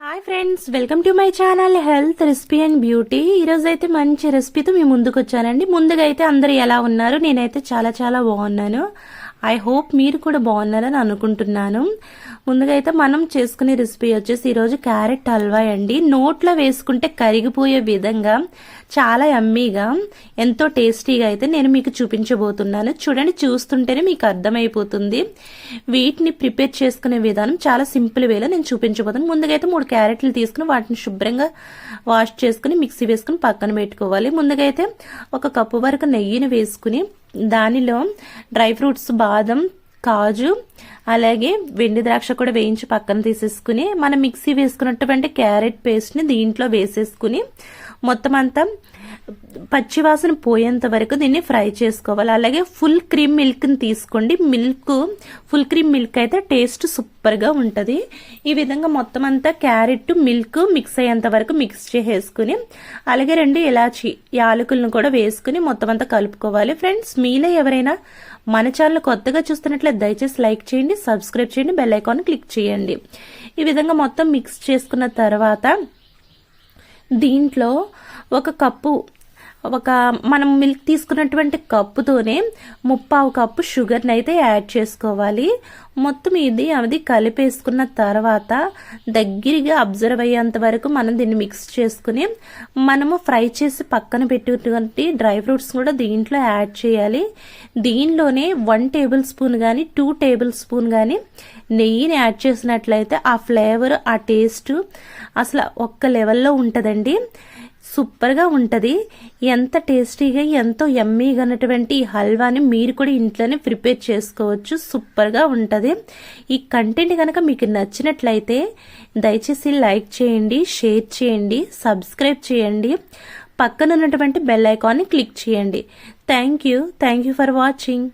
Hi friends, welcome to my channel health recipe and beauty. ఈరోజు అయితే మంచి రెసిపీతో మీ ముందుకు వచ్చానండి. ముందుగా అయితే అందరు ఎలా ఉన్నారు? నేనైతే చాలా చాలా బాగున్నాను. ఐ హోప్ మీరు కూడా బాగున్నారని అనుకుంటున్నాను. ముందుగా అయితే మనం చేసుకునే రెసిపీ వచ్చేసి ఈరోజు క్యారెట్ హల్వా అండి. నోట్లో వేసుకుంటే కరిగిపోయే విధంగా చాలా యమ్మీగా ఎంతో టేస్టీగా అయితే నేను మీకు చూపించబోతున్నాను. చూడండి, చూస్తుంటేనే మీకు అర్థమైపోతుంది. వీటిని ప్రిపేర్ చేసుకునే విధానం చాలా సింపుల్ వేలో నేను చూపించబోతున్నాను. ముందుగా అయితే 3 క్యారెట్లు తీసుకుని వాటిని శుభ్రంగా వాష్ చేసుకుని మిక్సీ వేసుకుని పక్కన పెట్టుకోవాలి. ముందుగా అయితే 1 కప్పు వరకు నెయ్యిని వేసుకుని దానిలో డ్రై ఫ్రూట్స్ బాదం, కాజు, అలాగే వెండి ద్రాక్ష కూడా వేయించి పక్కన తీసేసుకుని మనం మిక్సీ వేసుకున్నటువంటి క్యారెట్ పేస్ట్ని దీంట్లో వేసేసుకుని మొత్తం అంతా పచ్చివాసన పోయేంత వరకు దీన్ని ఫ్రై చేసుకోవాలి. అలాగే ఫుల్ క్రీమ్ మిల్క్ని తీసుకోండి. ఫుల్ క్రీమ్ మిల్క్ అయితే టేస్ట్ సూపర్గా ఉంటుంది. ఈ విధంగా మొత్తం అంతా క్యారెట్ మిల్క్ మిక్స్ అయ్యేంత వరకు మిక్స్ చేసేసుకుని అలాగే 2 ఇలాచి యాలకులను కూడా వేసుకుని మొత్తం అంతా కలుపుకోవాలి. ఫ్రెండ్స్, మీలో ఎవరైనా మన ఛానల్ కొత్తగా చూస్తున్నట్లయితే దయచేసి లైక్ చేయండి, సబ్స్క్రైబ్ చేయండి, బెల్ ఐకాన్ క్లిక్ చేయండి. ఈ విధంగా మొత్తం మిక్స్ చేసుకున్న తర్వాత దీంట్లో 1 కప్పు మనం మిల్క్ తీసుకున్నటువంటి కప్పుతోనే 3/4 కప్పు షుగర్ని అయితే యాడ్ చేసుకోవాలి. మొత్తం అది కలిపేసుకున్న తర్వాత దగ్గరగా అబ్జర్వ్ అయ్యేంత వరకు మనం దీన్ని మిక్స్ చేసుకుని మనము ఫ్రై చేసి పక్కన పెట్టినటువంటి డ్రై ఫ్రూట్స్ కూడా దీంట్లో యాడ్ చేయాలి. దీనిలోనే 1 టేబుల్ స్పూన్ కానీ 2 టేబుల్ స్పూన్ కానీ నెయ్యిని యాడ్ చేసినట్లయితే ఆ ఫ్లేవర్, ఆ టేస్ట్ అసలు ఒక్క లెవెల్లో ఉంటుందండి. సూపర్గా ఉంటుంది. ఎంత టేస్టీగా ఎంతో యమ్మీగా ఉన్నటువంటి ఈ హల్వాని మీరు కూడా ఇంట్లోనే ప్రిపేర్ చేసుకోవచ్చు. సూపర్గా ఉంటుంది. ఈ కంటెంట్ కనుక మీకు నచ్చినట్లయితే దయచేసి లైక్ చేయండి, షేర్ చేయండి, సబ్స్క్రైబ్ చేయండి, పక్కన ఉన్నటువంటి బెల్ ఐకాన్ని క్లిక్ చేయండి. Thank you for watching.